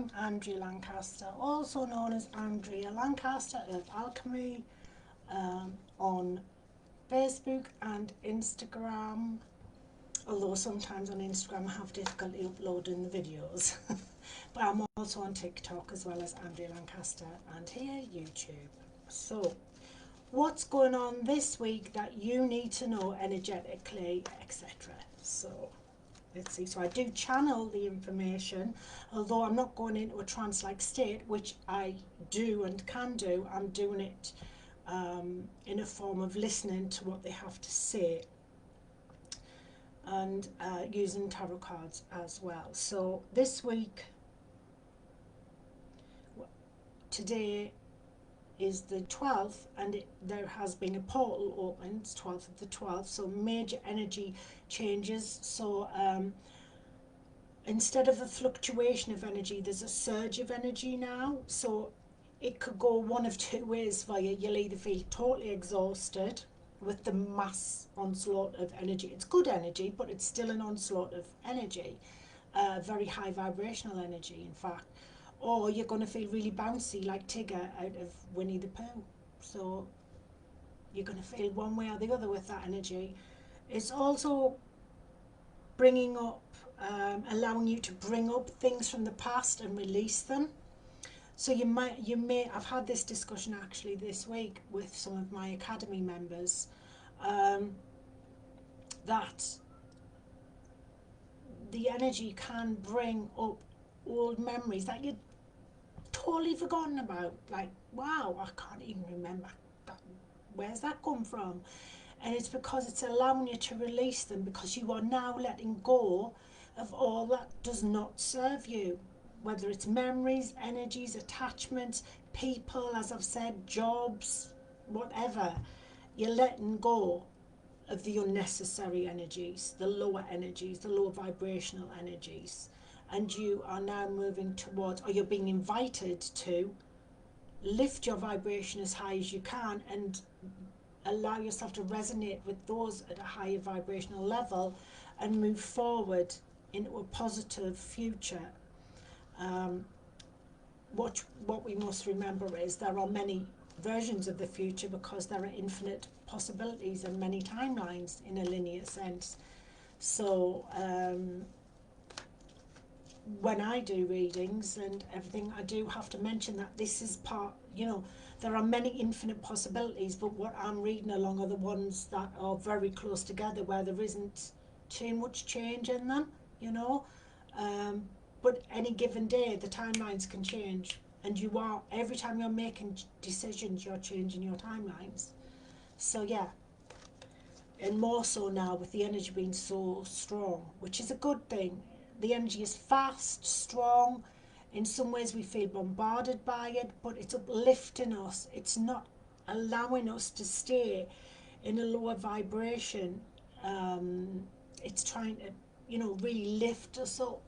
I'm Andrea Lancaster, also known as Andrea Lancaster of Alchemy, on Facebook and Instagram, although sometimes on Instagram I have difficulty uploading the videos. But I'm also on TikTok as well as Andrea Lancaster, and here YouTube. So what's going on this week that you need to know energetically, etc. So let's see. So I do channel the information, although I'm not going into a trance-like state, which I do and can do. I'm doing it in a form of listening to what they have to say, and using tarot cards as well. So this week, today is the 12th, and there has been a portal opened, 12th of the 12th, so major energy changes. So instead of a fluctuation of energy, there's a surge of energy now. So it could go one of two ways for you. You'll either feel totally exhausted with the mass onslaught of energy. It's good energy, but it's still an onslaught of energy, very high vibrational energy, in fact. Or you're going to feel really bouncy like Tigger out of Winnie the Pooh. So you're going to feel one way or the other with that energy. It's also bringing up, allowing you to bring up things from the past and release them. So you may, I've had this discussion actually this week with some of my academy members, that the energy can bring up old memories that you'd totally forgotten about. Like, wow, I can't even remember that. Where's that come from? And it's because it's allowing you to release them, because you are now letting go of all that does not serve you, whether it's memories, energies, attachments, people, as I've said, jobs, whatever. You're letting go of the unnecessary energies, the lower energies, the lower vibrational energies, and you are now moving towards, or you're being invited to lift your vibration as high as you can and allow yourself to resonate with those at a higher vibrational level and move forward into a positive future. What we must remember is there are many versions of the future, because there are infinite possibilities and many timelines in a linear sense. So when I do readings and everything, I do have to mention that this is part, there are many infinite possibilities, but what I'm reading along are the ones that are very close together, where there isn't too much change in them, but any given day the timelines can change, and you are, every time you're making decisions, you're changing your timelines. So yeah, and more so now with the energy being so strong, which is a good thing. The energy is fast, strong. In some ways we feel bombarded by it, but it's uplifting us. It's not allowing us to stay in a lower vibration. It's trying to, really lift us up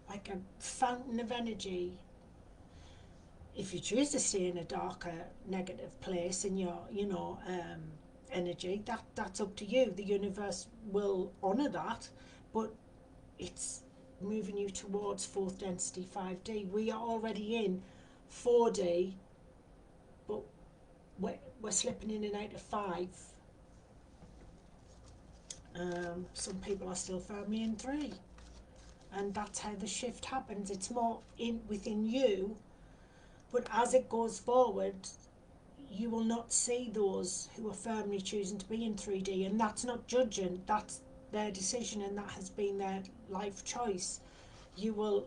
like a fountain of energy. If you choose to stay in a darker, negative place in your, energy, that's up to you. The universe will honour that, but it's moving you towards fourth density 5D. We are already in 4D, but we're slipping in and out of 5. Some people are still firmly in 3, and that's how the shift happens. It's more within you, but as it goes forward, you will not see those who are firmly choosing to be in 3D, and that's not judging, that's their decision, and that has been their life choice. You will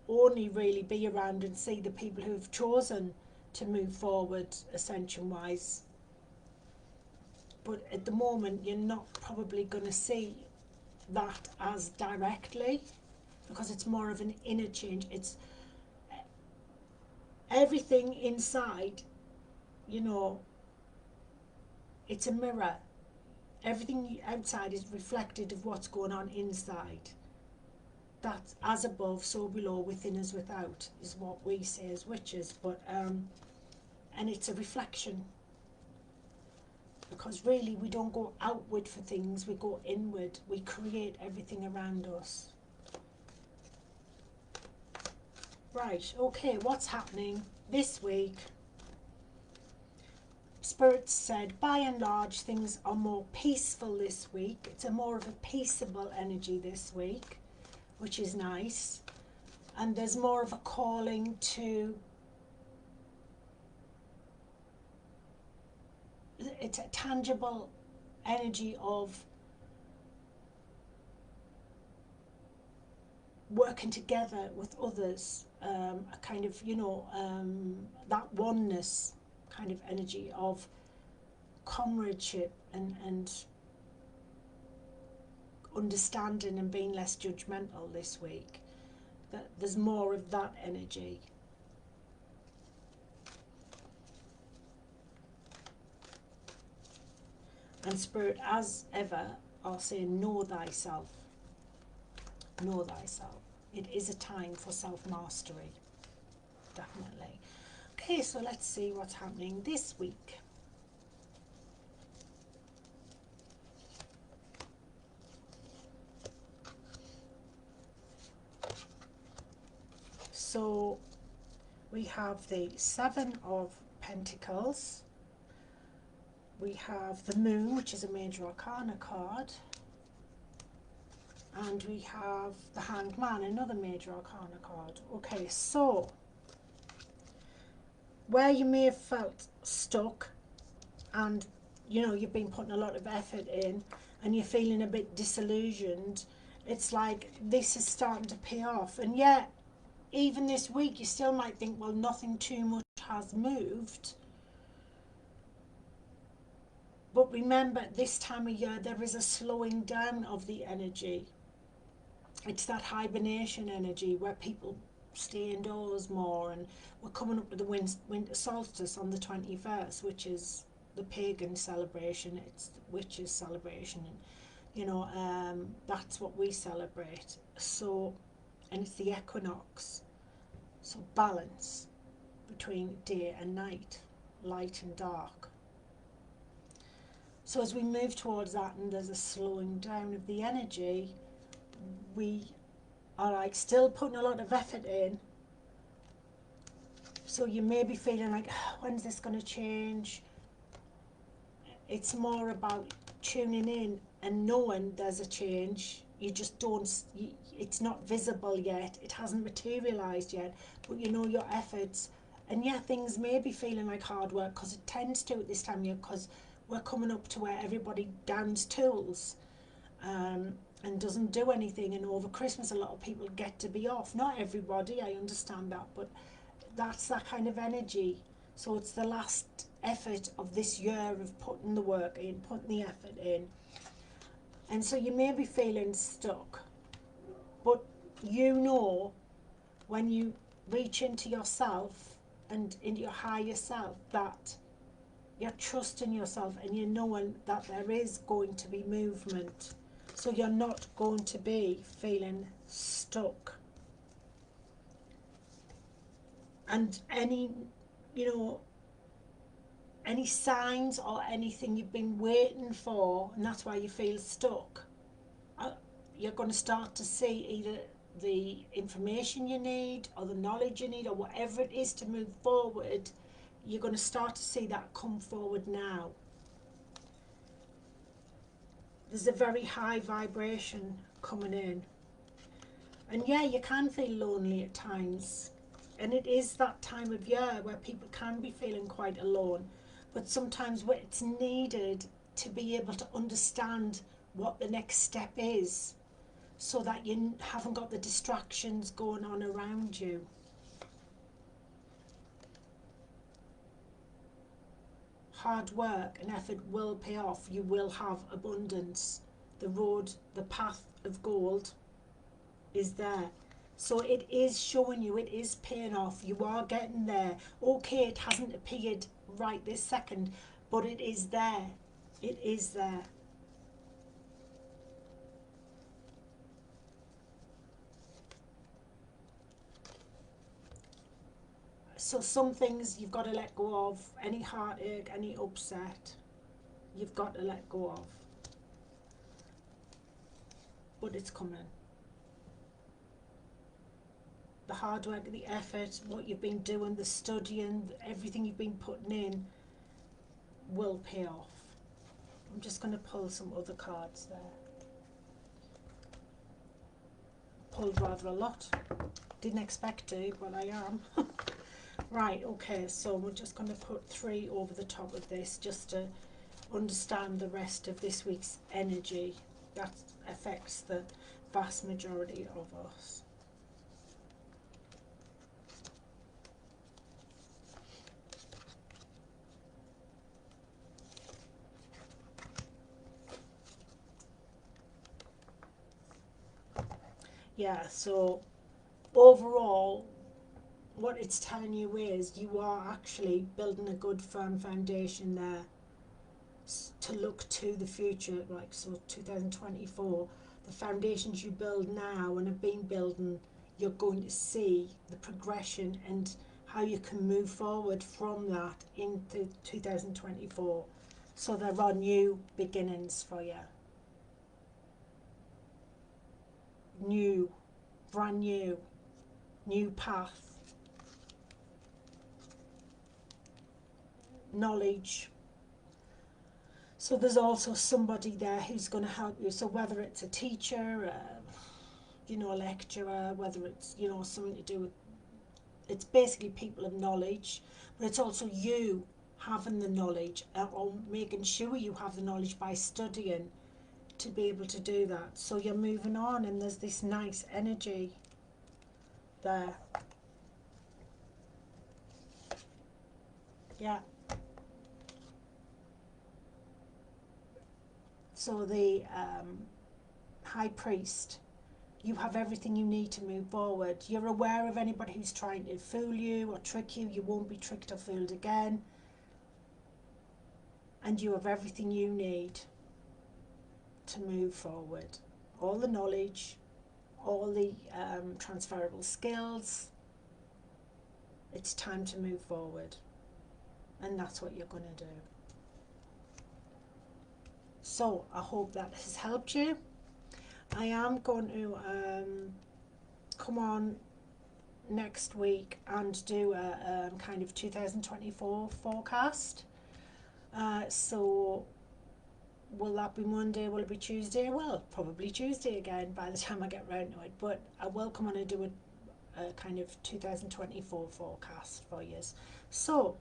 only really be around and see the people who have chosen to move forward ascension wise, but at the moment you're not probably going to see that as directly, because it's more of an inner change. It's everything inside, it's a mirror. Everything outside is reflected of what's going on inside. That's as above, so below, within as without, is what we say as witches. But and it's a reflection, because really we don't go outward for things, we go inward. We create everything around us. Right, okay, what's happening this week? Spirit said, by and large, things are more peaceful this week. It's a more of a peaceable energy this week, which is nice. And there's more of a calling to, it's a tangible energy of working together with others, a kind of, that oneness kind of energy of comradeship and understanding and being less judgmental this week. That there's more of that energy. And Spirit, as ever, are saying, know thyself. Know thyself. It is a time for self-mastery. Definitely. Okay, so let's see what's happening this week. So we have the Seven of Pentacles. We have the Moon, which is a major arcana card. And we have the Hanged Man, another major arcana card. Okay, so where you may have felt stuck and you've been putting a lot of effort in and you're feeling a bit disillusioned, it's like this is starting to pay off. And yet, even this week, you still might think, well, nothing too much has moved. But remember, this time of year, there is a slowing down of the energy. It's that hibernation energy where people stay indoors more, and we're coming up to the winter solstice on the 21st, which is the pagan celebration. It's the witches' celebration, and that's what we celebrate. So, and it's the equinox. So balance between day and night, light and dark. So as we move towards that and there's a slowing down of the energy, we are like still putting a lot of effort in. So you may be feeling like, when's this going to change? It's more about tuning in and knowing there's a change. You just don't, it's not visible yet, it hasn't materialized yet, but you know your efforts. And yeah, things may be feeling like hard work, because it tends to at this time of year, because we're coming up to where everybody downs tools and doesn't do anything. And over Christmas, a lot of people get to be off. Not everybody, I understand that, but that's that kind of energy. So it's the last effort of this year of putting the work in, putting the effort in. And so you may be feeling stuck, but when you reach into yourself and into your higher self, that you're trusting yourself and you're knowing that there is going to be movement. So you're not going to be feeling stuck. And any signs or anything you've been waiting for, and that's why you feel stuck, you're going to start to see either the information you need or the knowledge you need or whatever it is to move forward. You're going to start to see that come forward now. There's a very high vibration coming in. And yeah, you can feel lonely at times. And it is that time of year where people can be feeling quite alone. But sometimes it's needed to be able to understand what the next step is, so that you haven't got the distractions going on around you. Hard work and effort will pay off. You will have abundance. The road, the path of gold is there. So it is showing you, it is paying off. You are getting there. Okay, it hasn't appeared right this second, but it is there. It is there. So some things you've got to let go of. Any heartache, any upset, you've got to let go of. But it's coming. the hard work, the effort, what you've been doing, the studying, everything you've been putting in will pay off. I'm just going to pull some other cards there. Pulled rather a lot. Didn't expect to, but I am. Right, okay, so we're just going to put 3 over the top of this just to understand the rest of this week's energy that affects the vast majority of us. Yeah, so overall, what it's telling you is you are actually building a good firm foundation there to look to the future, like so 2024. The foundations you build now and have been building, you're going to see the progression and how you can move forward from that into 2024. So there are new beginnings for you. New, brand new path, knowledge. So there's also somebody there who's going to help you. So whether it's a teacher, you know, a lecturer, whether it's, you know, something to do with, it's basically people of knowledge, but it's also you having the knowledge or making sure you have the knowledge by studying to be able to do that. So you're moving on and there's this nice energy there. Yeah. So the High Priest, you have everything you need to move forward. You're aware of anybody who's trying to fool you or trick you. You won't be tricked or fooled again. And you have everything you need to move forward. All the knowledge, all the transferable skills. It's time to move forward. And that's what you're going to do. So I hope that has helped you. I am going to come on next week and do a kind of 2024 forecast. So will that be Monday? Will it be Tuesday? Well, probably Tuesday again by the time I get round to it. But I will come on and do a kind of 2024 forecast for you. So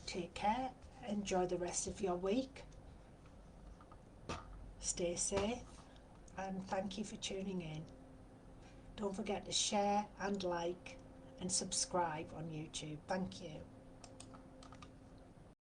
take care. Enjoy the rest of your week. Stay safe. And thank you for tuning in. Don't forget to share and like and subscribe on YouTube. Thank you.